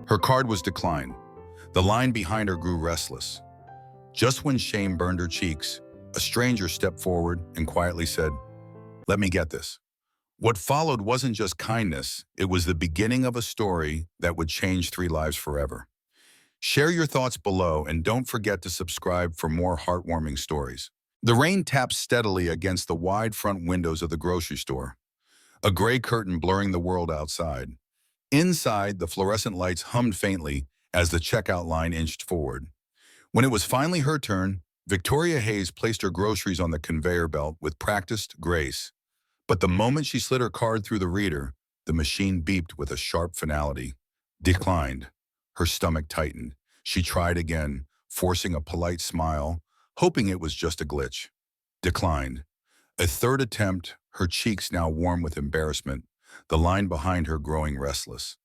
Her card was declined. The line behind her grew restless. Just when shame burned her cheeks, a stranger stepped forward and quietly said, "Let me get this." What followed wasn't just kindness, it was the beginning of a story that would change three lives forever. Share your thoughts below and don't forget to subscribe for more heartwarming stories. The rain tapped steadily against the wide front windows of the grocery store, a gray curtain blurring the world outside. Inside, the fluorescent lights hummed faintly as the checkout line inched forward. When it was finally her turn, Victoria Hayes placed her groceries on the conveyor belt with practiced grace. But the moment she slid her card through the reader, the machine beeped with a sharp finality. Declined. Her stomach tightened. She tried again, forcing a polite smile, hoping it was just a glitch. Declined. A third attempt, her cheeks now warm with embarrassment, the line behind her growing restless.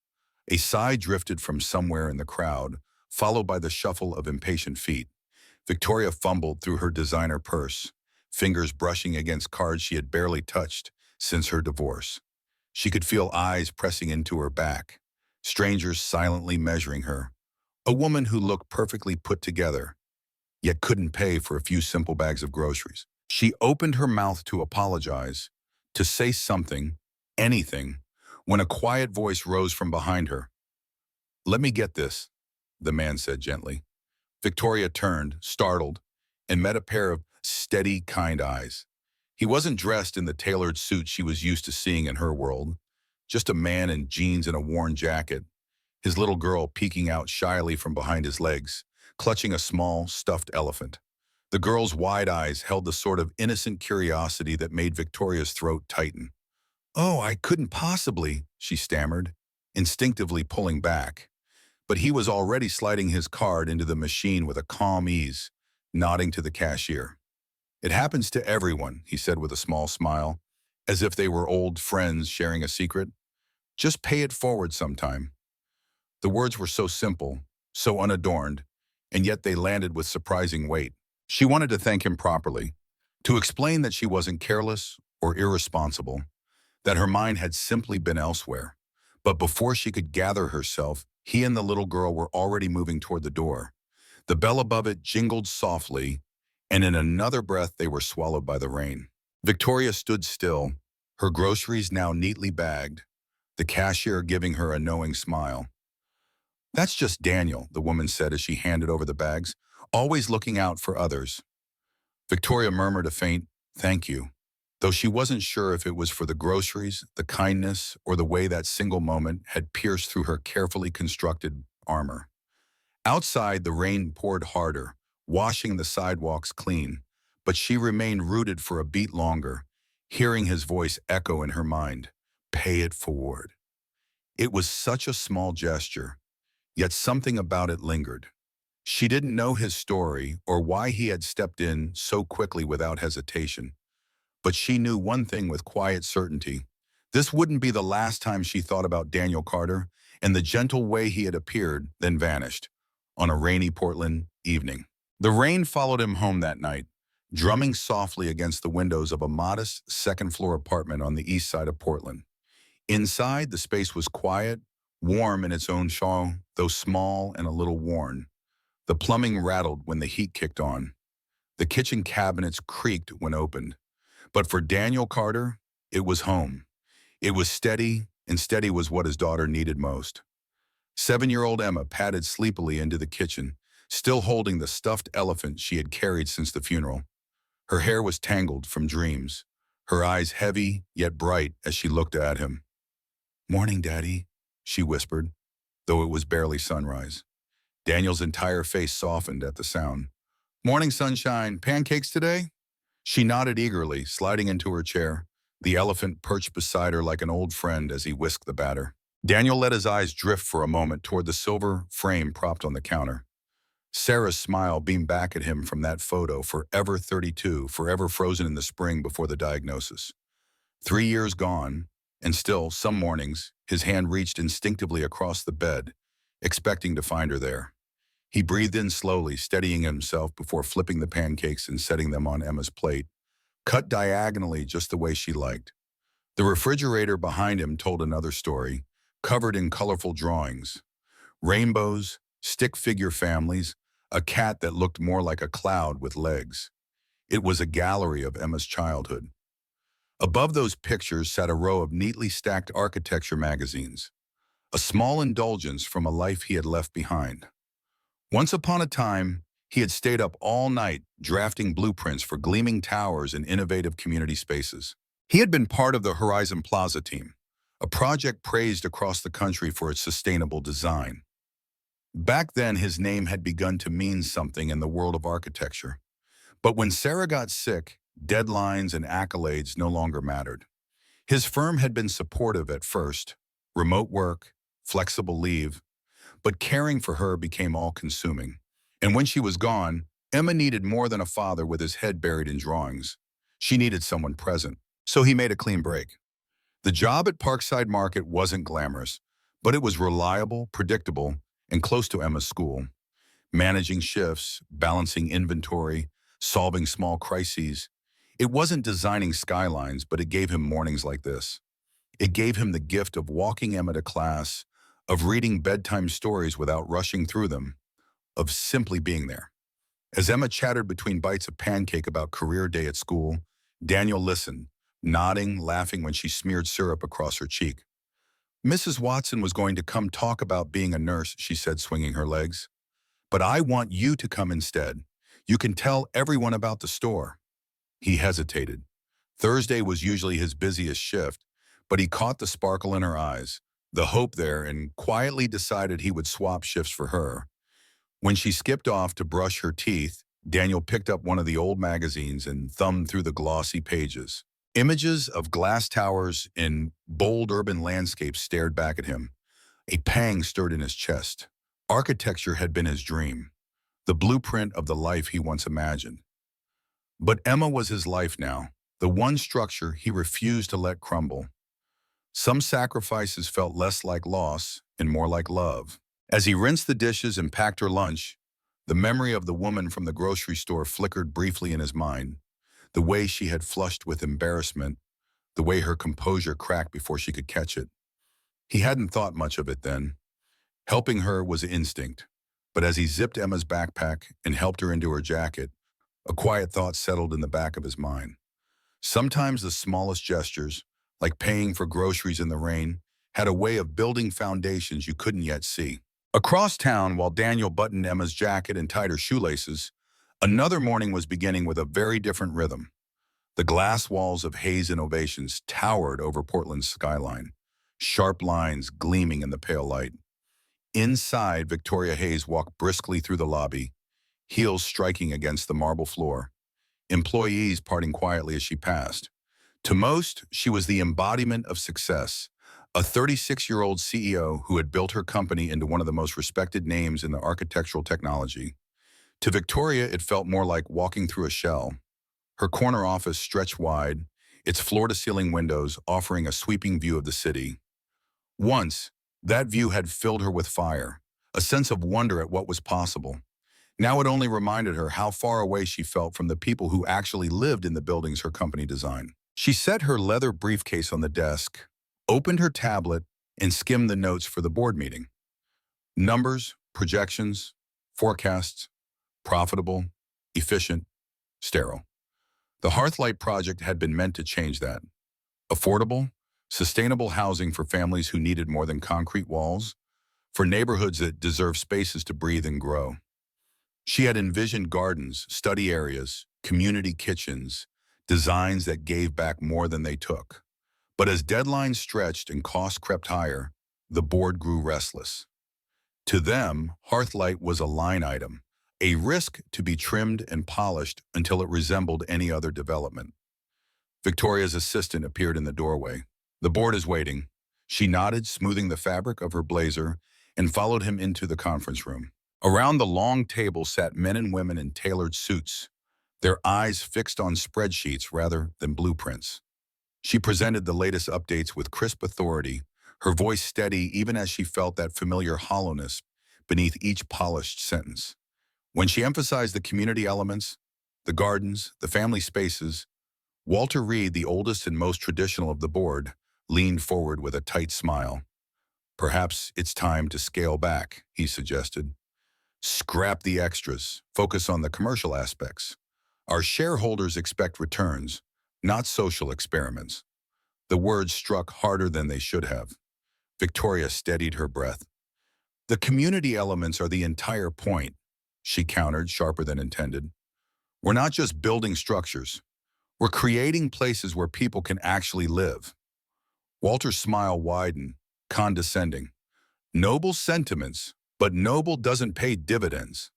A sigh drifted from somewhere in the crowd, followed by the shuffle of impatient feet. Victoria fumbled through her designer purse, fingers brushing against cards she had barely touched since her divorce. She could feel eyes pressing into her back, strangers silently measuring her. A woman who looked perfectly put together, yet couldn't pay for a few simple bags of groceries. She opened her mouth to apologize, to say something, anything, when a quiet voice rose from behind her. "Let me get this," the man said gently. Victoria turned, startled, and met a pair of steady, kind eyes. He wasn't dressed in the tailored suit she was used to seeing in her world, just a man in jeans and a worn jacket, his little girl peeking out shyly from behind his legs, clutching a small, stuffed elephant. The girl's wide eyes held the sort of innocent curiosity that made Victoria's throat tighten. "Oh, I couldn't possibly," she stammered, instinctively pulling back. But he was already sliding his card into the machine with a calm ease, nodding to the cashier. "It happens to everyone," he said with a small smile, as if they were old friends sharing a secret. "Just pay it forward sometime." The words were so simple, so unadorned, and yet they landed with surprising weight. She wanted to thank him properly, to explain that she wasn't careless or irresponsible, that her mind had simply been elsewhere. But before she could gather herself, he and the little girl were already moving toward the door. The bell above it jingled softly, and in another breath they were swallowed by the rain. Victoria stood still, her groceries now neatly bagged, the cashier giving her a knowing smile. "That's just Daniel," the woman said as she handed over the bags, "always looking out for others." Victoria murmured a faint, "Thank you," though she wasn't sure if it was for the groceries, the kindness, or the way that single moment had pierced through her carefully constructed armor. Outside, the rain poured harder, washing the sidewalks clean, but she remained rooted for a beat longer, hearing his voice echo in her mind, "Pay it forward." It was such a small gesture, yet something about it lingered. She didn't know his story or why he had stepped in so quickly without hesitation. But she knew one thing with quiet certainty. This wouldn't be the last time she thought about Daniel Carter and the gentle way he had appeared, then vanished, on a rainy Portland evening. The rain followed him home that night, drumming softly against the windows of a modest second-floor apartment on the east side of Portland. Inside, the space was quiet, warm in its own charm, though small and a little worn. The plumbing rattled when the heat kicked on. The kitchen cabinets creaked when opened. But for Daniel Carter, it was home. It was steady, and steady was what his daughter needed most. 7-year-old Emma padded sleepily into the kitchen, still holding the stuffed elephant she had carried since the funeral. Her hair was tangled from dreams, her eyes heavy yet bright as she looked at him. "Morning, Daddy," she whispered, though it was barely sunrise. Daniel's entire face softened at the sound. "Morning, sunshine. Pancakes today?" She nodded eagerly, sliding into her chair, the elephant perched beside her like an old friend as he whisked the batter. Daniel let his eyes drift for a moment toward the silver frame propped on the counter. Sarah's smile beamed back at him from that photo, forever 32, forever frozen in the spring before the diagnosis. 3 years gone, and still, some mornings, his hand reached instinctively across the bed, expecting to find her there. He breathed in slowly, steadying himself before flipping the pancakes and setting them on Emma's plate, cut diagonally just the way she liked. The refrigerator behind him told another story, covered in colorful drawings. Rainbows, stick figure families, a cat that looked more like a cloud with legs. It was a gallery of Emma's childhood. Above those pictures sat a row of neatly stacked architecture magazines, a small indulgence from a life he had left behind. Once upon a time, he had stayed up all night drafting blueprints for gleaming towers and innovative community spaces. He had been part of the Horizon Plaza team, a project praised across the country for its sustainable design. Back then, his name had begun to mean something in the world of architecture. But when Sarah got sick, deadlines and accolades no longer mattered. His firm had been supportive at first, remote work, flexible leave, but caring for her became all-consuming. And when she was gone, Emma needed more than a father with his head buried in drawings. She needed someone present, so he made a clean break. The job at Parkside Market wasn't glamorous, but it was reliable, predictable, and close to Emma's school. Managing shifts, balancing inventory, solving small crises. It wasn't designing skylines, but it gave him mornings like this. It gave him the gift of walking Emma to class, of reading bedtime stories without rushing through them, of simply being there. As Emma chattered between bites of pancake about career day at school, Daniel listened, nodding, laughing when she smeared syrup across her cheek. Mrs. Watson was going to come talk about being a nurse, she said, swinging her legs. But I want you to come instead. You can tell everyone about the store. He hesitated. Thursday was usually his busiest shift, but he caught the sparkle in her eyes, the hope there, and quietly decided he would swap shifts for her. When she skipped off to brush her teeth, Daniel picked up one of the old magazines and thumbed through the glossy pages. Images of glass towers in bold urban landscapes stared back at him. A pang stirred in his chest. Architecture had been his dream, the blueprint of the life he once imagined. But Emma was his life now, the one structure he refused to let crumble. Some sacrifices felt less like loss and more like love. As he rinsed the dishes and packed her lunch, the memory of the woman from the grocery store flickered briefly in his mind. The way she had flushed with embarrassment, the way her composure cracked before she could catch it. He hadn't thought much of it then. Helping her was instinct, but as he zipped Emma's backpack and helped her into her jacket, a quiet thought settled in the back of his mind. Sometimes the smallest gestures, like paying for groceries in the rain, had a way of building foundations you couldn't yet see. Across town, while Daniel buttoned Emma's jacket and tied her shoelaces, another morning was beginning with a very different rhythm. The glass walls of Hayes Innovations towered over Portland's skyline, sharp lines gleaming in the pale light. Inside, Victoria Hayes walked briskly through the lobby, heels striking against the marble floor, employees parting quietly as she passed. To most, she was the embodiment of success, a 36-year-old CEO who had built her company into one of the most respected names in the architectural technology. To Victoria, it felt more like walking through a shell. Her corner office stretched wide, its floor-to-ceiling windows offering a sweeping view of the city. Once, that view had filled her with fire, a sense of wonder at what was possible. Now it only reminded her how far away she felt from the people who actually lived in the buildings her company designed. She set her leather briefcase on the desk, opened her tablet, and skimmed the notes for the board meeting. Numbers, projections, forecasts, profitable, efficient, sterile. The Heartfelt project had been meant to change that. Affordable, sustainable housing for families who needed more than concrete walls, for neighborhoods that deserve spaces to breathe and grow. She had envisioned gardens, study areas, community kitchens, designs that gave back more than they took. But as deadlines stretched and costs crept higher, the board grew restless. To them, Heartfelt was a line item, a risk to be trimmed and polished until it resembled any other development. Victoria's assistant appeared in the doorway. "The board is waiting." She nodded, smoothing the fabric of her blazer, and followed him into the conference room. Around the long table sat men and women in tailored suits, their eyes fixed on spreadsheets rather than blueprints. She presented the latest updates with crisp authority, her voice steady even as she felt that familiar hollowness beneath each polished sentence. When she emphasized the community elements, the gardens, the family spaces, Walter Reed, the oldest and most traditional of the board, leaned forward with a tight smile. Perhaps it's time to scale back, he suggested. Scrap the extras. Focus on the commercial aspects. Our shareholders expect returns, not social experiments. The words struck harder than they should have. Victoria steadied her breath. The community elements are the entire point, she countered, sharper than intended. We're not just building structures. We're creating places where people can actually live. Walter's smile widened, condescending. Noble sentiments, but noble doesn't pay dividends.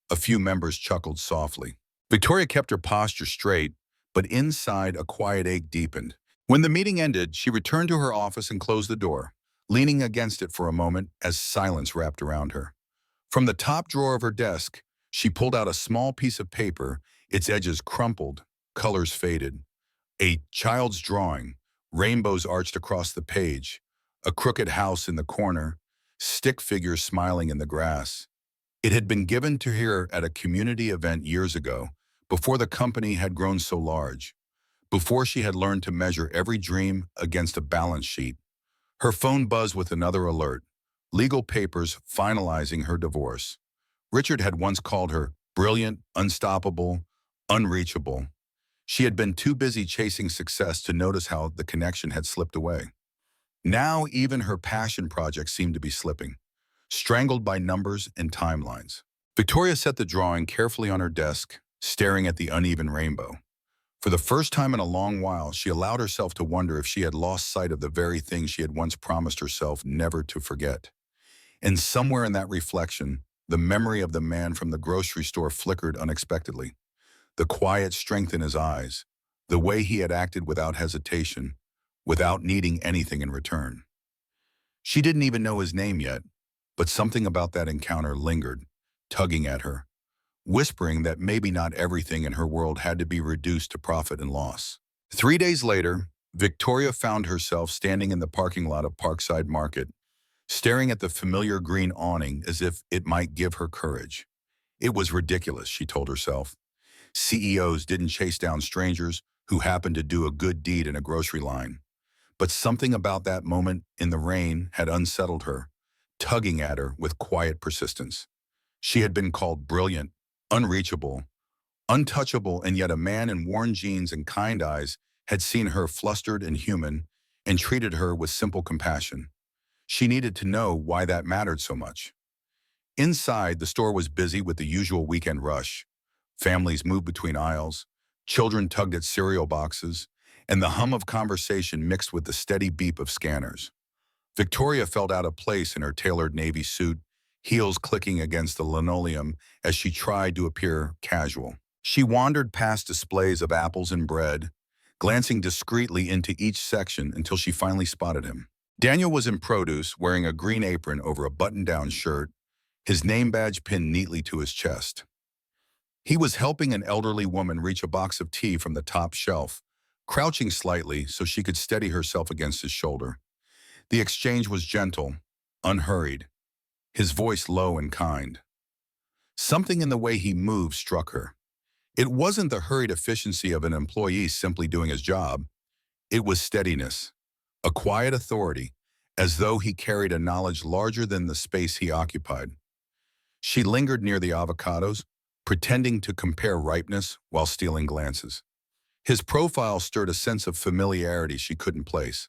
A few members chuckled softly. Victoria kept her posture straight, but inside a quiet ache deepened. When the meeting ended, she returned to her office and closed the door, leaning against it for a moment as silence wrapped around her. From the top drawer of her desk, she pulled out a small piece of paper, its edges crumpled, colors faded. A child's drawing, rainbows arched across the page, a crooked house in the corner, stick figures smiling in the grass. It had been given to her at a community event years ago, before the company had grown so large, before she had learned to measure every dream against a balance sheet. Her phone buzzed with another alert, legal papers finalizing her divorce. Richard had once called her brilliant, unstoppable, unreachable. She had been too busy chasing success to notice how the connection had slipped away. Now even her passion projects seemed to be slipping, strangled by numbers and timelines. Victoria set the drawing carefully on her desk, staring at the uneven rainbow. For the first time in a long while, she allowed herself to wonder if she had lost sight of the very thing she had once promised herself never to forget. And somewhere in that reflection, the memory of the man from the grocery store flickered unexpectedly. The quiet strength in his eyes, the way he had acted without hesitation, without needing anything in return. She didn't even know his name yet, but something about that encounter lingered, tugging at her, whispering that maybe not everything in her world had to be reduced to profit and loss. 3 days later, Victoria found herself standing in the parking lot of Parkside Market, staring at the familiar green awning as if it might give her courage. It was ridiculous, she told herself. CEOs didn't chase down strangers who happened to do a good deed in a grocery line. But something about that moment in the rain had unsettled her, tugging at her with quiet persistence. She had been called brilliant, unreachable, untouchable, and yet a man in worn jeans and kind eyes had seen her flustered and human and treated her with simple compassion. She needed to know why that mattered so much. Inside, the store was busy with the usual weekend rush. Families moved between aisles, children tugged at cereal boxes, and the hum of conversation mixed with the steady beep of scanners. Victoria felt out of place in her tailored navy suit, heels clicking against the linoleum as she tried to appear casual. She wandered past displays of apples and bread, glancing discreetly into each section until she finally spotted him. Daniel was in produce, wearing a green apron over a button-down shirt, his name badge pinned neatly to his chest. He was helping an elderly woman reach a box of tea from the top shelf, crouching slightly so she could steady herself against his shoulder. The exchange was gentle, unhurried, his voice low and kind. Something in the way he moved struck her. It wasn't the hurried efficiency of an employee simply doing his job. It was steadiness, a quiet authority, as though he carried a knowledge larger than the space he occupied. She lingered near the avocados, pretending to compare ripeness while stealing glances. His profile stirred a sense of familiarity she couldn't place.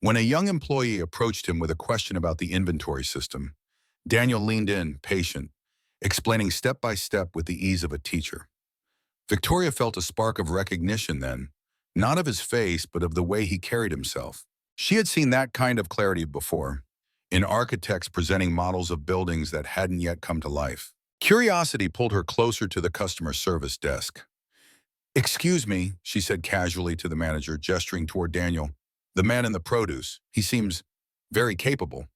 When a young employee approached him with a question about the inventory system, Daniel leaned in, patient, explaining step by step with the ease of a teacher. Victoria felt a spark of recognition then, not of his face, but of the way he carried himself. She had seen that kind of clarity before, in architects presenting models of buildings that hadn't yet come to life. Curiosity pulled her closer to the customer service desk. "Excuse me," she said casually to the manager, gesturing toward Daniel, the man in the produce. "He seems very capable."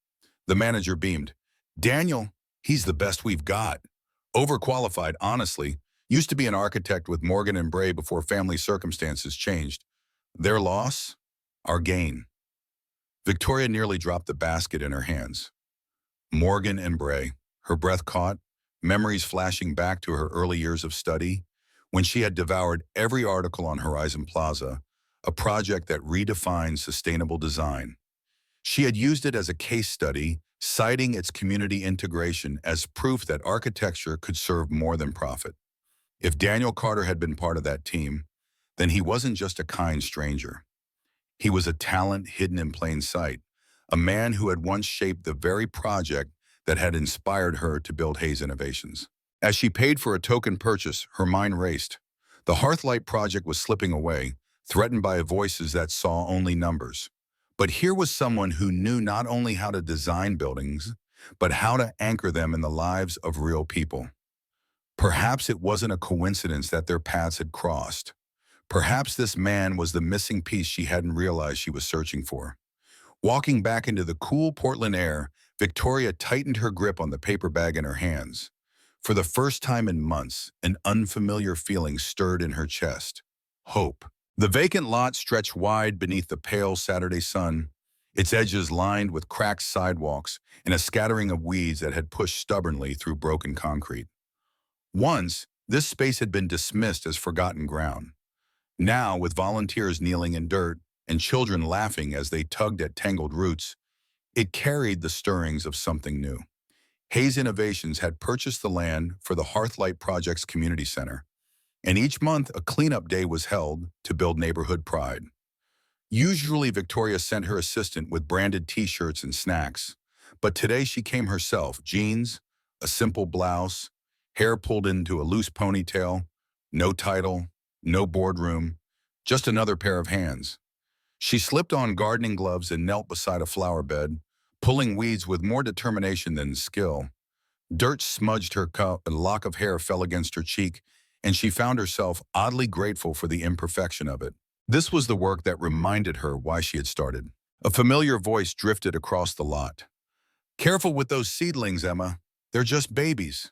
The manager beamed. "Daniel, he's the best we've got. Overqualified, honestly. Used to be an architect with Morgan and Bray before family circumstances changed. Their loss, our gain." Victoria nearly dropped the basket in her hands. Morgan and Bray, her breath caught, memories flashing back to her early years of study, when she had devoured every article on Horizon Plaza, a project that redefined sustainable design. She had used it as a case study, citing its community integration as proof that architecture could serve more than profit. If Daniel Carter had been part of that team, then he wasn't just a kind stranger. He was a talent hidden in plain sight, a man who had once shaped the very project that had inspired her to build Hayes Innovations. As she paid for a token purchase, her mind raced. The Hearthlight project was slipping away, threatened by voices that saw only numbers. But here was someone who knew not only how to design buildings, but how to anchor them in the lives of real people. Perhaps it wasn't a coincidence that their paths had crossed. Perhaps this man was the missing piece she hadn't realized she was searching for. Walking back into the cool Portland air, Victoria tightened her grip on the paper bag in her hands. For the first time in months, an unfamiliar feeling stirred in her chest. Hope. The vacant lot stretched wide beneath the pale Saturday sun, its edges lined with cracked sidewalks and a scattering of weeds that had pushed stubbornly through broken concrete. Once, this space had been dismissed as forgotten ground. Now, with volunteers kneeling in dirt and children laughing as they tugged at tangled roots, it carried the stirrings of something new. Hayes Innovations had purchased the land for the Hearthlight Project's community center, and each month a cleanup day was held to build neighborhood pride. Usually Victoria sent her assistant with branded t-shirts and snacks, but today she came herself, jeans, a simple blouse, hair pulled into a loose ponytail, no title, no boardroom, just another pair of hands. She slipped on gardening gloves and knelt beside a flower bed, pulling weeds with more determination than skill. Dirt smudged her cup, a lock of hair fell against her cheek, and she found herself oddly grateful for the imperfection of it. This was the work that reminded her why she had started. A familiar voice drifted across the lot. "Careful with those seedlings, Emma. They're just babies."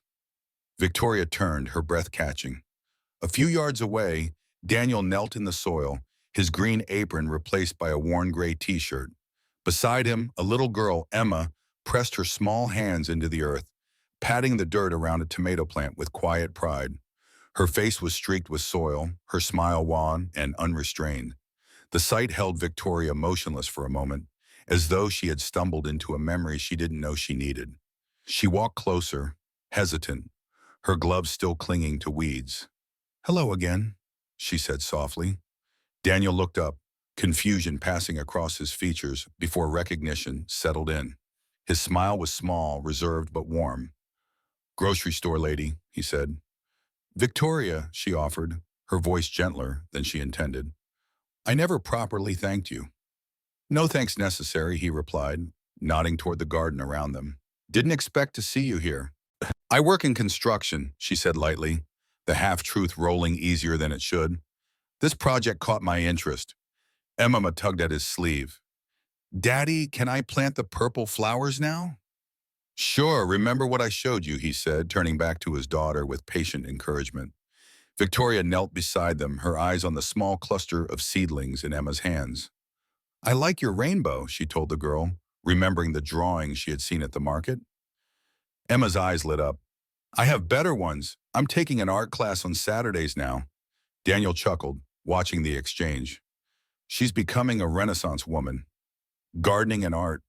Victoria turned, her breath catching. A few yards away, Daniel knelt in the soil, his green apron replaced by a worn gray t-shirt. Beside him, a little girl, Emma, pressed her small hands into the earth, patting the dirt around a tomato plant with quiet pride. Her face was streaked with soil, her smile wan and unrestrained. The sight held Victoria motionless for a moment, as though she had stumbled into a memory she didn't know she needed. She walked closer, hesitant, her gloves still clinging to weeds. "Hello again," she said softly. Daniel looked up, confusion passing across his features before recognition settled in. His smile was small, reserved but warm. "Grocery store lady," he said. "Victoria," she offered, her voice gentler than she intended. "I never properly thanked you." "No thanks necessary," he replied, nodding toward the garden around them. "Didn't expect to see you here." "I work in construction," she said lightly, the half-truth rolling easier than it should. "This project caught my interest." Emma tugged at his sleeve. "Daddy, can I plant the purple flowers now?" "Sure, remember what I showed you," he said, turning back to his daughter with patient encouragement. Victoria knelt beside them, her eyes on the small cluster of seedlings in Emma's hands. "I like your rainbow," she told the girl, remembering the drawing she had seen at the market. Emma's eyes lit up. "I have better ones. I'm taking an art class on Saturdays now." Daniel chuckled, watching the exchange. "She's becoming a Renaissance woman. Gardening and art."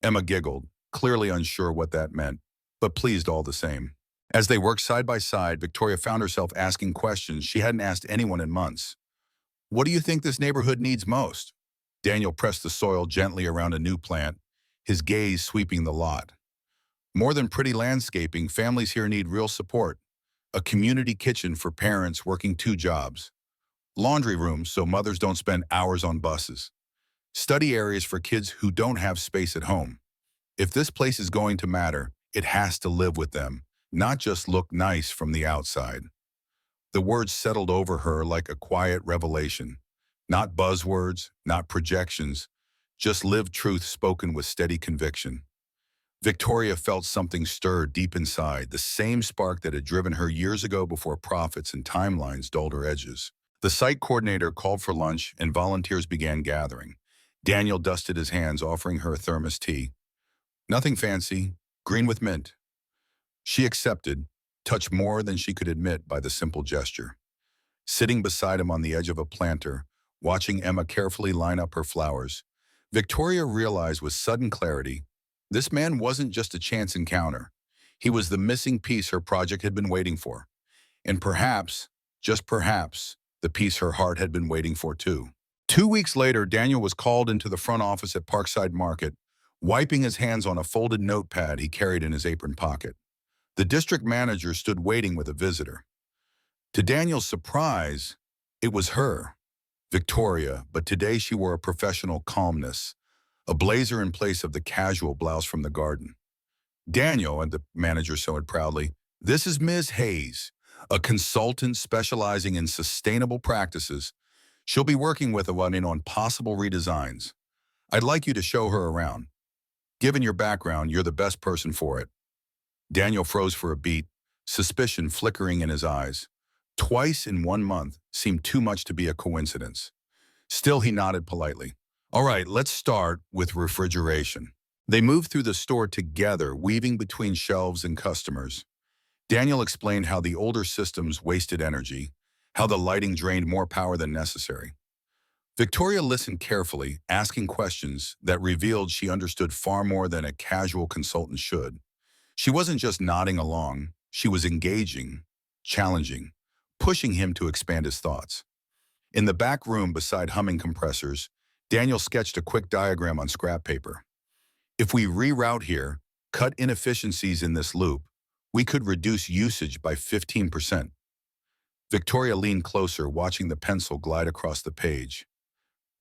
Emma giggled, clearly unsure what that meant, but pleased all the same. As they worked side by side, Victoria found herself asking questions she hadn't asked anyone in months. "What do you think this neighborhood needs most?" Daniel pressed the soil gently around a new plant, his gaze sweeping the lot. "More than pretty landscaping, families here need real support. A community kitchen for parents working 2 jobs. Laundry rooms so mothers don't spend hours on buses. Study areas for kids who don't have space at home. If this place is going to matter, it has to live with them, not just look nice from the outside." The words settled over her like a quiet revelation. Not buzzwords, not projections, just lived truth spoken with steady conviction. Victoria felt something stir deep inside, the same spark that had driven her years ago before profits and timelines dulled her edges. The site coordinator called for lunch and volunteers began gathering. Daniel dusted his hands, offering her a thermos tea. "Nothing fancy, green with mint." She accepted, touched more than she could admit by the simple gesture. Sitting beside him on the edge of a planter, watching Emma carefully line up her flowers, Victoria realized with sudden clarity, this man wasn't just a chance encounter. He was the missing piece her project had been waiting for. And perhaps, just perhaps, the piece her heart had been waiting for too. 2 weeks later, Daniel was called into the front office at Parkside Market, wiping his hands on a folded notepad he carried in his apron pocket. The district manager stood waiting with a visitor. To Daniel's surprise, it was her, Victoria, but today she wore a professional calmness, a blazer in place of the casual blouse from the garden. Daniel, and the manager said proudly, this is Ms. Hayes, a consultant specializing in sustainable practices. She'll be working with Awani on possible redesigns. I'd like you to show her around. Given your background, you're the best person for it. Daniel froze for a beat, suspicion flickering in his eyes. Twice in 1 month seemed too much to be a coincidence. Still, he nodded politely. All right, let's start with refrigeration. They moved through the store together, weaving between shelves and customers. Daniel explained how the older systems wasted energy, how the lighting drained more power than necessary. Victoria listened carefully, asking questions that revealed she understood far more than a casual consultant should. She wasn't just nodding along, she was engaging, challenging, pushing him to expand his thoughts. In the back room beside humming compressors, Daniel sketched a quick diagram on scrap paper. If we reroute here, cut inefficiencies in this loop, we could reduce usage by 15%. Victoria leaned closer, watching the pencil glide across the page.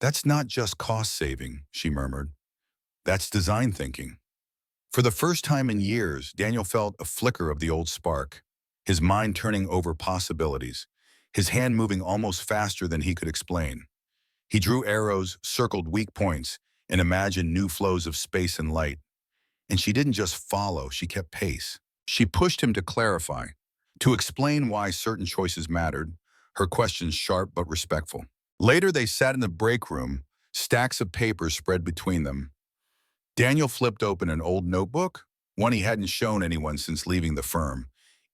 That's not just cost saving, she murmured. That's design thinking. For the first time in years, Daniel felt a flicker of the old spark, his mind turning over possibilities, his hand moving almost faster than he could explain. He drew arrows, circled weak points, and imagined new flows of space and light. And she didn't just follow, she kept pace. She pushed him to clarify, to explain why certain choices mattered, her questions sharp but respectful. Later, they sat in the break room, stacks of papers spread between them. Daniel flipped open an old notebook, one he hadn't shown anyone since leaving the firm.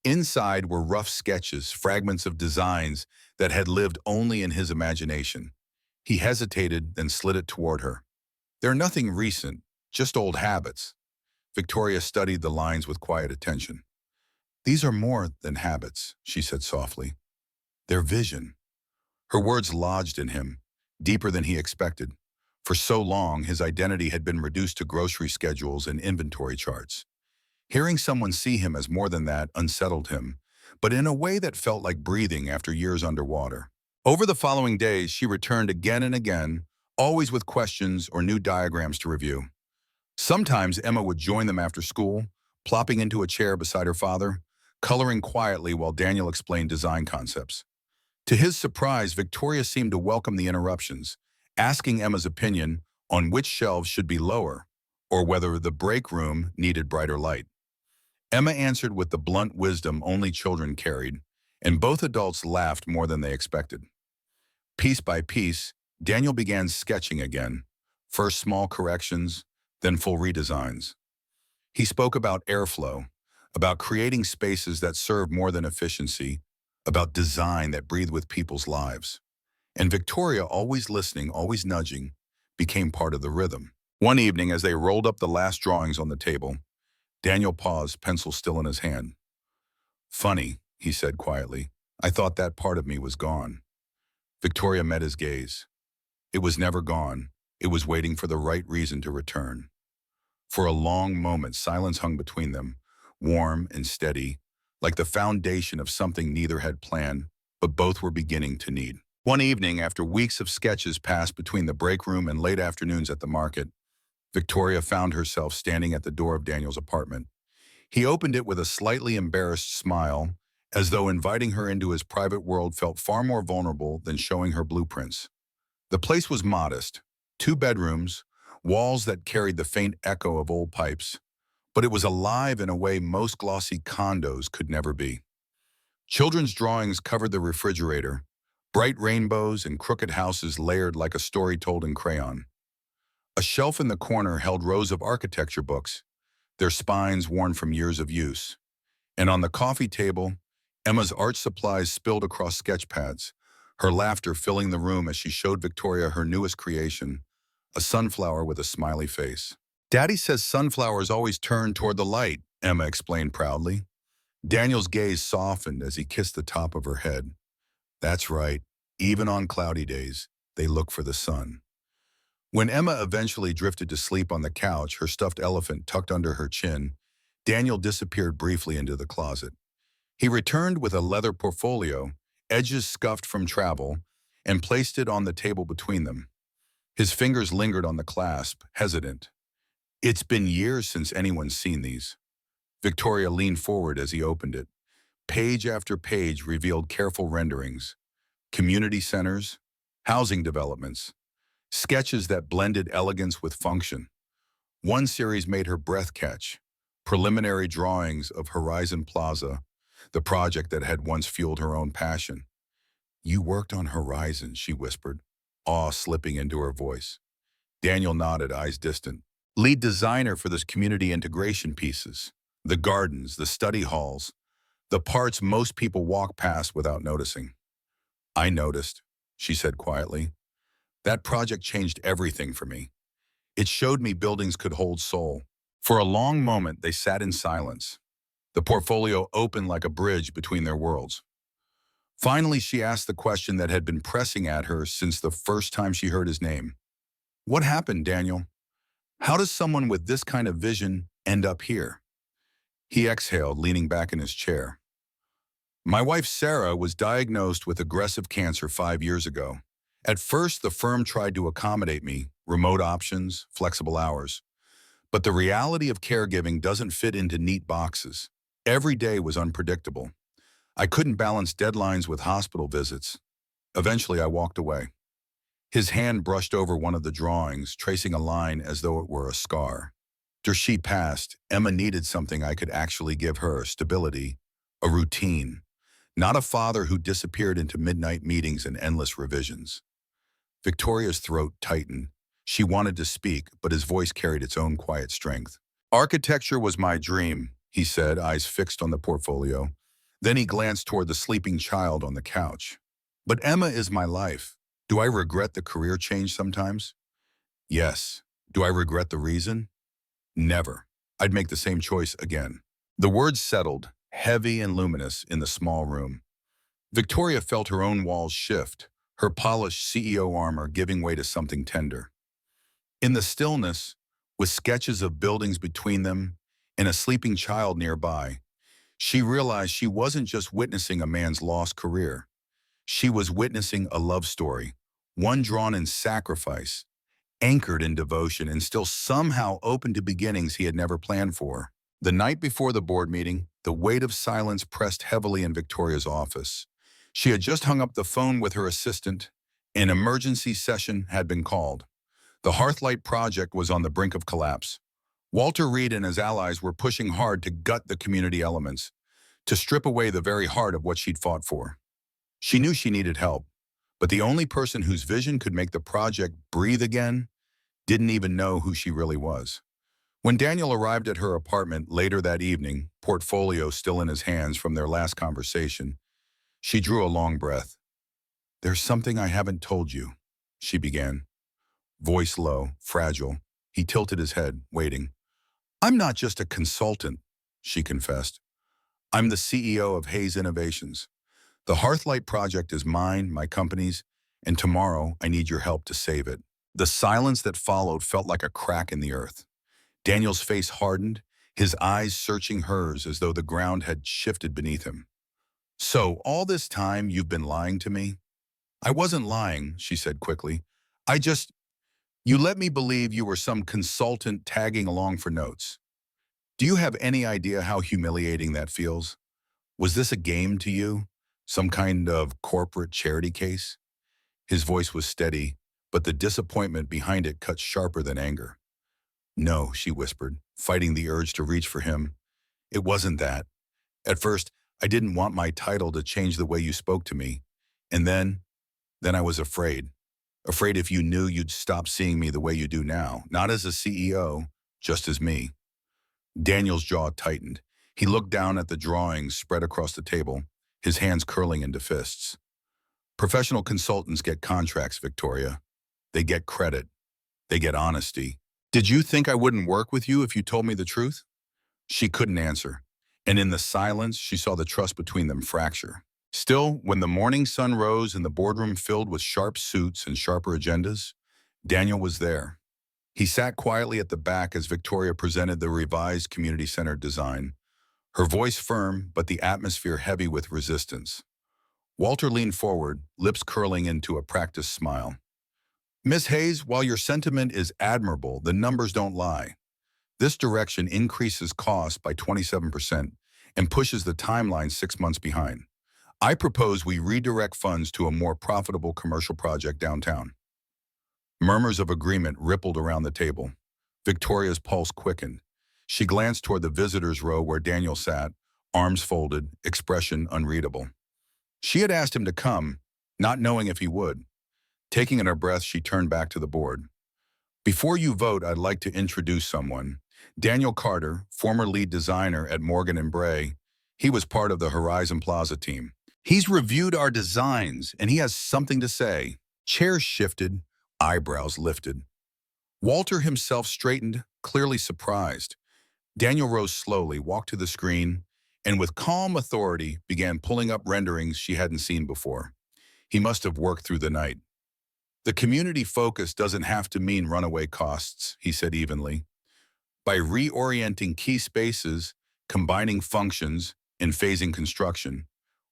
Inside were rough sketches, fragments of designs that had lived only in his imagination. He hesitated, then slid it toward her. They're nothing recent, just old habits. Victoria studied the lines with quiet attention. These are more than habits, she said softly. They're vision. Her words lodged in him, deeper than he expected. For so long, his identity had been reduced to grocery schedules and inventory charts. Hearing someone see him as more than that unsettled him, but in a way that felt like breathing after years underwater. Over the following days, she returned again and again, always with questions or new diagrams to review. Sometimes Emma would join them after school, plopping into a chair beside her father, coloring quietly while Daniel explained design concepts. To his surprise, Victoria seemed to welcome the interruptions, asking Emma's opinion on which shelves should be lower, or whether the break room needed brighter light. Emma answered with the blunt wisdom only children carried, and both adults laughed more than they expected. Piece by piece, Daniel began sketching again, first small corrections, then full redesigns. He spoke about airflow, about creating spaces that serve more than efficiency, about design that breathed with people's lives. And Victoria, always listening, always nudging, became part of the rhythm. One evening, as they rolled up the last drawings on the table, Daniel paused, pencil still in his hand. Funny, he said quietly. I thought that part of me was gone. Victoria met his gaze. It was never gone. It was waiting for the right reason to return. For a long moment, silence hung between them, warm and steady, like the foundation of something neither had planned, but both were beginning to need. One evening, after weeks of sketches passed between the break room and late afternoons at the market, Victoria found herself standing at the door of Daniel's apartment. He opened it with a slightly embarrassed smile, as though inviting her into his private world felt far more vulnerable than showing her blueprints. The place was modest, 2 bedrooms, walls that carried the faint echo of old pipes, but it was alive in a way most glossy condos could never be. Children's drawings covered the refrigerator, bright rainbows and crooked houses layered like a story told in crayon. A shelf in the corner held rows of architecture books, their spines worn from years of use. And on the coffee table, Emma's art supplies spilled across sketch pads, her laughter filling the room as she showed Victoria her newest creation, a sunflower with a smiley face. Daddy says sunflowers always turn toward the light, Emma explained proudly. Daniel's gaze softened as he kissed the top of her head. That's right. Even on cloudy days, they look for the sun. When Emma eventually drifted to sleep on the couch, her stuffed elephant tucked under her chin, Daniel disappeared briefly into the closet. He returned with a leather portfolio, edges scuffed from travel, and placed it on the table between them. His fingers lingered on the clasp, hesitant. It's been years since anyone's seen these. Victoria leaned forward as he opened it. Page after page revealed careful renderings, community centers, housing developments, sketches that blended elegance with function. One series made her breath catch, preliminary drawings of Horizon Plaza, the project that had once fueled her own passion. You worked on Horizon, she whispered, awe slipping into her voice. Daniel nodded, eyes distant. Lead designer for this community integration pieces, the gardens, the study halls, the parts most people walk past without noticing. I noticed, she said quietly. That project changed everything for me. It showed me buildings could hold soul. For a long moment, they sat in silence. The portfolio opened like a bridge between their worlds. Finally, she asked the question that had been pressing at her since the first time she heard his name. What happened, Daniel? How does someone with this kind of vision end up here? He exhaled, leaning back in his chair. My wife, Sarah, was diagnosed with aggressive cancer 5 years ago. At first, the firm tried to accommodate me, remote options, flexible hours. But the reality of caregiving doesn't fit into neat boxes. Every day was unpredictable. I couldn't balance deadlines with hospital visits. Eventually, I walked away. His hand brushed over one of the drawings, tracing a line as though it were a scar. After she passed, Emma needed something I could actually give her, stability, a routine, not a father who disappeared into midnight meetings and endless revisions. Victoria's throat tightened. She wanted to speak, but his voice carried its own quiet strength. Architecture was my dream, he said, eyes fixed on the portfolio. Then he glanced toward the sleeping child on the couch. But Emma is my life. Do I regret the career change sometimes? Yes. Do I regret the reason? Never. I'd make the same choice again. The words settled, heavy and luminous, in the small room. Victoria felt her own walls shift, her polished CEO armor giving way to something tender. In the stillness, with sketches of buildings between them and a sleeping child nearby, she realized she wasn't just witnessing a man's lost career. She was witnessing a love story, one drawn in sacrifice, anchored in devotion, and still somehow open to beginnings he had never planned for. The night before the board meeting, the weight of silence pressed heavily in Victoria's office. She had just hung up the phone with her assistant. An emergency session had been called. The Heartfelt project was on the brink of collapse. Walter Reed and his allies were pushing hard to gut the community elements, to strip away the very heart of what she'd fought for. She knew she needed help, but the only person whose vision could make the project breathe again didn't even know who she really was. When Daniel arrived at her apartment later that evening, portfolio still in his hands from their last conversation, she drew a long breath. There's something I haven't told you, she began. Voice low, fragile, he tilted his head, waiting. I'm not just a consultant, she confessed. I'm the CEO of Hayes Innovations. The Heartfelt project is mine, my company's, and tomorrow I need your help to save it. The silence that followed felt like a crack in the earth. Daniel's face hardened, his eyes searching hers as though the ground had shifted beneath him. So, all this time you've been lying to me? I wasn't lying, she said quickly. You let me believe you were some consultant tagging along for notes. Do you have any idea how humiliating that feels? Was this a game to you? Some kind of corporate charity case? His voice was steady, but the disappointment behind it cut sharper than anger. No, she whispered, fighting the urge to reach for him. It wasn't that. At first, I didn't want my title to change the way you spoke to me. And then I was afraid. Afraid if you knew you'd stop seeing me the way you do now, not as a CEO, just as me. Daniel's jaw tightened. He looked down at the drawings spread across the table, his hands curling into fists. Professional consultants get contracts, Victoria. They get credit. They get honesty. Did you think I wouldn't work with you if you told me the truth? She couldn't answer, and in the silence, she saw the trust between them fracture. Still, when the morning sun rose and the boardroom filled with sharp suits and sharper agendas, Daniel was there. He sat quietly at the back as Victoria presented the revised community-centered design, her voice firm but the atmosphere heavy with resistance. Walter leaned forward, lips curling into a practiced smile. Miss Hayes, while your sentiment is admirable, the numbers don't lie. This direction increases costs by 27% and pushes the timeline 6 months behind. I propose we redirect funds to a more profitable commercial project downtown. Murmurs of agreement rippled around the table. Victoria's pulse quickened. She glanced toward the visitors' row where Daniel sat, arms folded, expression unreadable. She had asked him to come, not knowing if he would. Taking in her breath, she turned back to the board. Before you vote, I'd like to introduce someone. Daniel Carter, former lead designer at Morgan & Bray. He was part of the Horizon Plaza team. He's reviewed our designs, and he has something to say. Chairs shifted, eyebrows lifted. Walter himself straightened, clearly surprised. Daniel rose slowly, walked to the screen, and with calm authority began pulling up renderings she hadn't seen before. He must have worked through the night. The community focus doesn't have to mean runaway costs, he said evenly. By reorienting key spaces, combining functions, and phasing construction,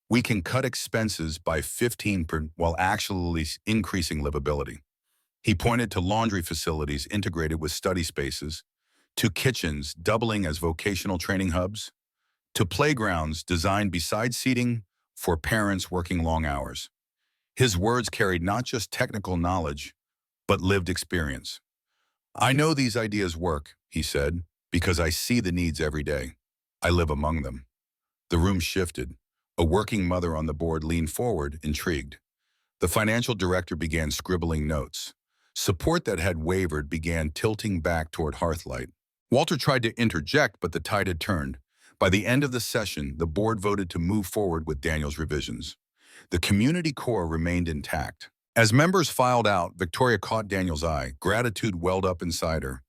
we can cut expenses by 15% while actually increasing livability. He pointed to laundry facilities integrated with study spaces, to kitchens doubling as vocational training hubs, to playgrounds designed beside seating for parents working long hours. His words carried not just technical knowledge, but lived experience. I know these ideas work, he said, because I see the needs every day. I live among them. The room shifted. A working mother on the board leaned forward, intrigued. The financial director began scribbling notes. Support that had wavered began tilting back toward Heartfelt. Walter tried to interject, but the tide had turned. By the end of the session, the board voted to move forward with Daniel's revisions. The community core remained intact. As members filed out, Victoria caught Daniel's eye. Gratitude welled up inside her.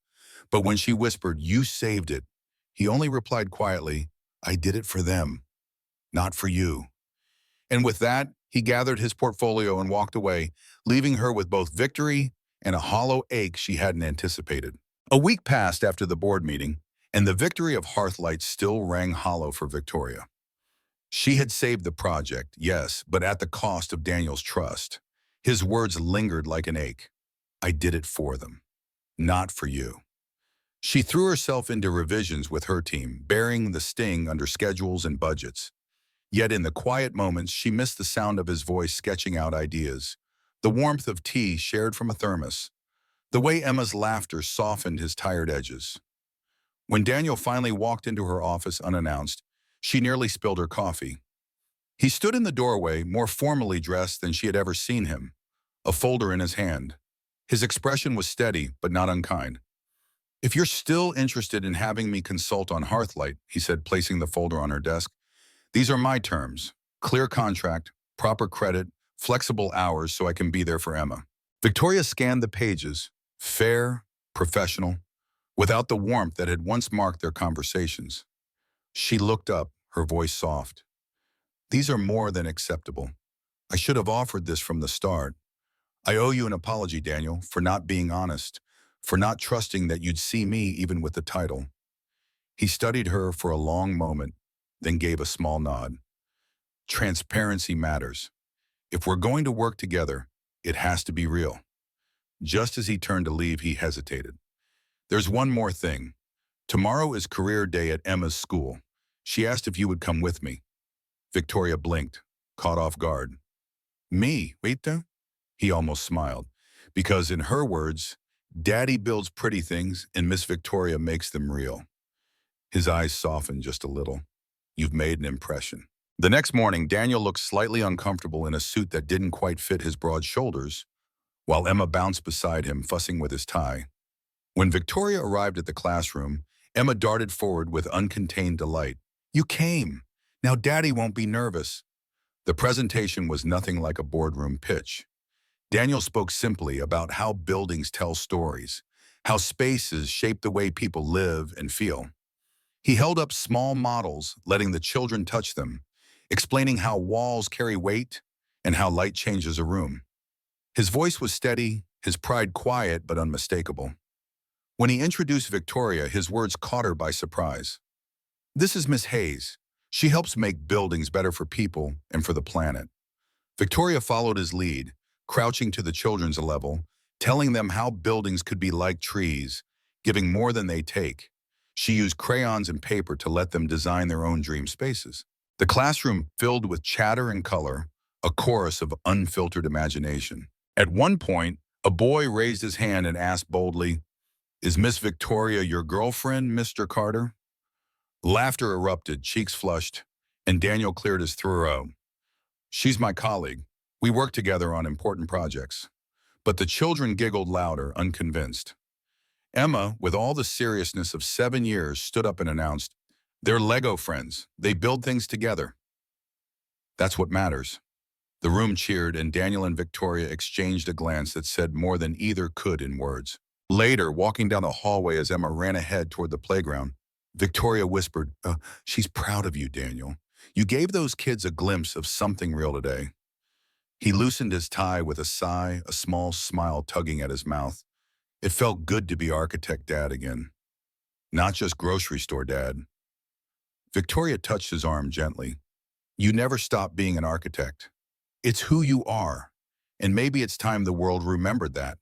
But when she whispered, "You saved it," he only replied quietly, "I did it for them, not for you." And with that, he gathered his portfolio and walked away, leaving her with both victory and a hollow ache she hadn't anticipated. A week passed after the board meeting, and the victory of Heartfelt still rang hollow for Victoria. She had saved the project, yes, but at the cost of Daniel's trust. His words lingered like an ache. I did it for them, not for you. She threw herself into revisions with her team, bearing the sting under schedules and budgets. Yet in the quiet moments, she missed the sound of his voice sketching out ideas, the warmth of tea shared from a thermos, the way Emma's laughter softened his tired edges. When Daniel finally walked into her office unannounced, she nearly spilled her coffee. He stood in the doorway, more formally dressed than she had ever seen him, a folder in his hand. His expression was steady, but not unkind. If you're still interested in having me consult on Heartfelt, he said, placing the folder on her desk, these are my terms: clear contract, proper credit, flexible hours so I can be there for Emma. Victoria scanned the pages, fair, professional, without the warmth that had once marked their conversations. She looked up, her voice soft. These are more than acceptable. I should have offered this from the start. I owe you an apology, Daniel, for not being honest, for not trusting that you'd see me even with the title. He studied her for a long moment, then gave a small nod. Transparency matters. If we're going to work together, it has to be real. Just as he turned to leave, he hesitated. There's one more thing. Tomorrow is career day at Emma's school. She asked if you would come with me. Victoria blinked, caught off guard. Me, Rita? He almost smiled, because in her words, Daddy builds pretty things and Miss Victoria makes them real. His eyes softened just a little. You've made an impression. The next morning, Daniel looked slightly uncomfortable in a suit that didn't quite fit his broad shoulders, while Emma bounced beside him, fussing with his tie. When Victoria arrived at the classroom, Emma darted forward with uncontained delight. You came. Now Daddy won't be nervous. The presentation was nothing like a boardroom pitch. Daniel spoke simply about how buildings tell stories, how spaces shape the way people live and feel. He held up small models, letting the children touch them, explaining how walls carry weight and how light changes a room. His voice was steady, his pride quiet but unmistakable. When he introduced Victoria, his words caught her by surprise. "This is Miss Hayes. She helps make buildings better for people and for the planet." Victoria followed his lead, crouching to the children's level, telling them how buildings could be like trees, giving more than they take. She used crayons and paper to let them design their own dream spaces. The classroom filled with chatter and color, a chorus of unfiltered imagination. At one point, a boy raised his hand and asked boldly, "Is Miss Victoria your girlfriend, Mr. Carter?" Laughter erupted, cheeks flushed, and Daniel cleared his throat. "She's my colleague. We work together on important projects." But the children giggled louder, unconvinced. Emma, with all the seriousness of 7 years, stood up and announced, "They're Lego friends. They build things together. That's what matters." The room cheered, and Daniel and Victoria exchanged a glance that said more than either could in words. Later, walking down the hallway as Emma ran ahead toward the playground, Victoria whispered, "She's proud of you, Daniel. You gave those kids a glimpse of something real today." He loosened his tie with a sigh, a small smile tugging at his mouth. It felt good to be architect dad again, not just grocery store dad. Victoria touched his arm gently. "You never stop being an architect. It's who you are, and maybe it's time the world remembered that."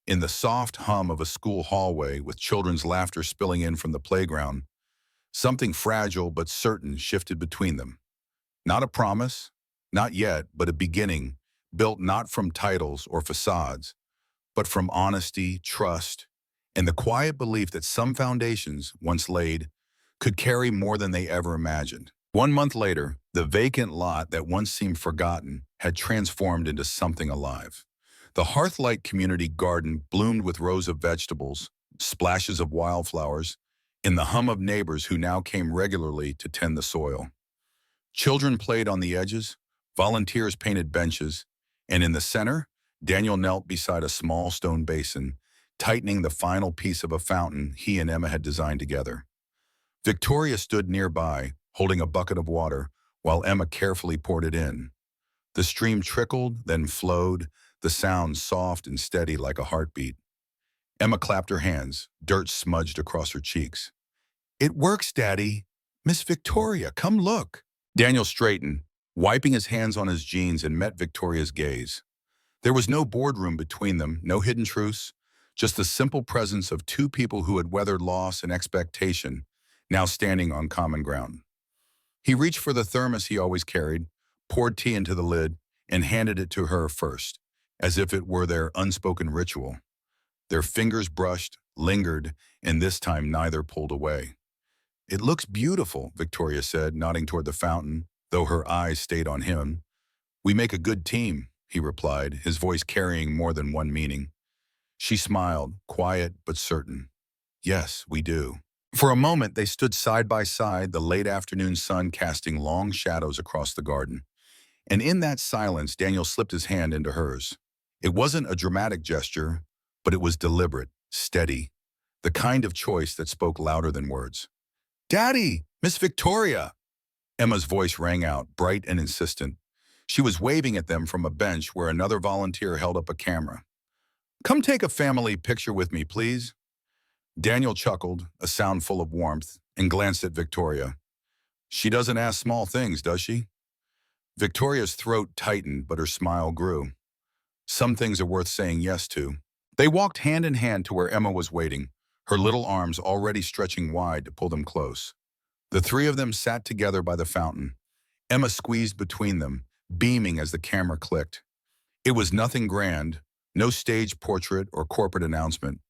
In the soft hum of a school hallway with children's laughter spilling in from the playground, something fragile but certain shifted between them. Not a promise, not yet, but a beginning, built not from titles or facades, but from honesty, trust, and the quiet belief that some foundations, once laid, could carry more than they ever imagined. 1 month later, the vacant lot that once seemed forgotten had transformed into something alive. The Heartfelt community garden bloomed with rows of vegetables, splashes of wildflowers, and the hum of neighbors who now came regularly to tend the soil. Children played on the edges, volunteers painted benches, and in the center, Daniel knelt beside a small stone basin, tightening the final piece of a fountain he and Emma had designed together. Victoria stood nearby, holding a bucket of water, while Emma carefully poured it in. The stream trickled, then flowed, the sound soft and steady like a heartbeat. Emma clapped her hands, dirt smudged across her cheeks. "It works, Daddy. Miss Victoria, come look." Daniel straightened, wiping his hands on his jeans, and met Victoria's gaze. There was no boardroom between them, no hidden truce, just the simple presence of two people who had weathered loss and expectation, now standing on common ground. He reached for the thermos he always carried, poured tea into the lid, and handed it to her first, as if it were their unspoken ritual. Their fingers brushed, lingered, and this time neither pulled away. "It looks beautiful," Victoria said, nodding toward the fountain, though her eyes stayed on him. "We make a good team," he replied, his voice carrying more than one meaning. She smiled, quiet but certain. "Yes, we do." For a moment, they stood side by side, the late afternoon sun casting long shadows across the garden. And in that silence, Daniel slipped his hand into hers. It wasn't a dramatic gesture, but it was deliberate, steady, the kind of choice that spoke louder than words. "Daddy, Miss Victoria!" Emma's voice rang out, bright and insistent. She was waving at them from a bench where another volunteer held up a camera. "Come take a family picture with me, please." Daniel chuckled, a sound full of warmth, and glanced at Victoria. "She doesn't ask small things, does she?" Victoria's throat tightened, but her smile grew. "Some things are worth saying yes to." They walked hand in hand to where Emma was waiting, her little arms already stretching wide to pull them close. The three of them sat together by the fountain, Emma squeezed between them, beaming as the camera clicked. It was nothing grand, no stage portrait or corporate announcement,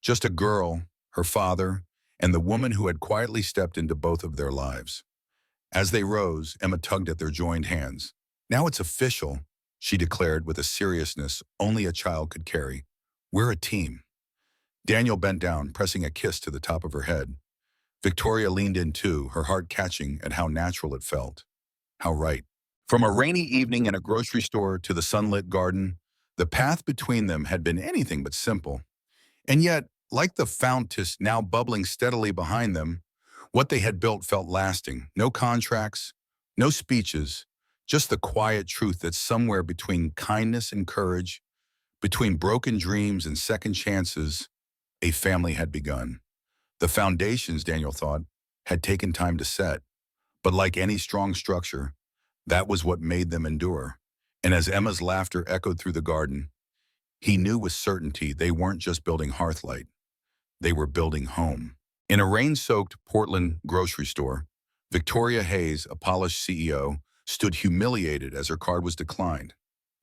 just a girl, her father, and the woman who had quietly stepped into both of their lives. As they rose, Emma tugged at their joined hands. "Now it's official," she declared with a seriousness only a child could carry. "We're a team." Daniel bent down, pressing a kiss to the top of her head. Victoria leaned in too, her heart catching at how natural it felt. How right. From a rainy evening in a grocery store to the sunlit garden, The path between them had been anything but simple. And yet, like the fountain now bubbling steadily behind them, what they had built felt lasting. No contracts, no speeches, just the quiet truth that somewhere between kindness and courage, between broken dreams and second chances, a family had begun. The foundations, Daniel thought, had taken time to set. But like any strong structure, that was what made them endure. And as Emma's laughter echoed through the garden, he knew with certainty they weren't just building Hearthlight, they were building home. In a rain-soaked Portland grocery store, Victoria Hayes, a polished CEO, stood humiliated as her card was declined,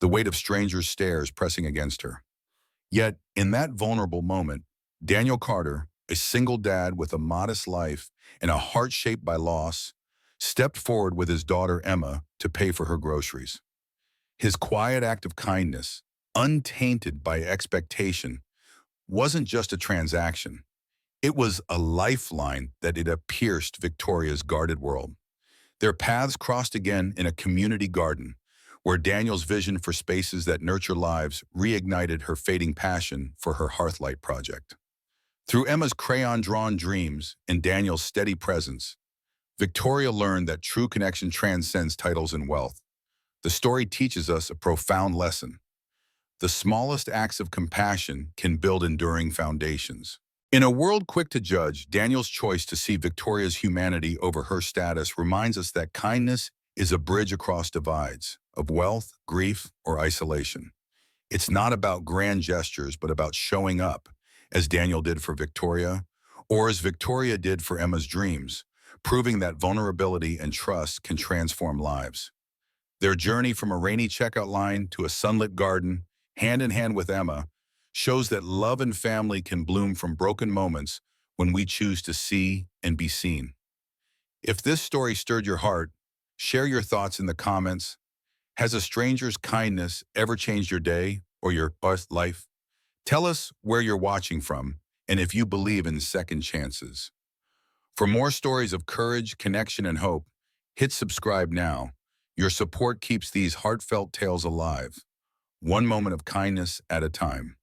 the weight of strangers' stares pressing against her. Yet, in that vulnerable moment, Daniel Carter, a single dad with a modest life and a heart shaped by loss, stepped forward with his daughter Emma to pay for her groceries. His quiet act of kindness, untainted by expectation, wasn't just a transaction. It was a lifeline that it pierced Victoria's guarded world. Their paths crossed again in a community garden, where Daniel's vision for spaces that nurture lives reignited her fading passion for her Hearthlight project. Through Emma's crayon-drawn dreams and Daniel's steady presence, Victoria learned that true connection transcends titles and wealth. The story teaches us a profound lesson. The smallest acts of compassion can build enduring foundations. In a world quick to judge, Daniel's choice to see Victoria's humanity over her status reminds us that kindness is a bridge across divides of wealth, grief, or isolation. It's not about grand gestures, but about showing up, as Daniel did for Victoria, or as Victoria did for Emma's dreams, proving that vulnerability and trust can transform lives. Their journey from a rainy checkout line to a sunlit garden, hand in hand with Emma, shows that love and family can bloom from broken moments when we choose to see and be seen. If this story stirred your heart, share your thoughts in the comments. Has a stranger's kindness ever changed your day or your life? Tell us where you're watching from and if you believe in second chances. For more stories of courage, connection, and hope, hit subscribe now. Your support keeps these heartfelt tales alive, one moment of kindness at a time.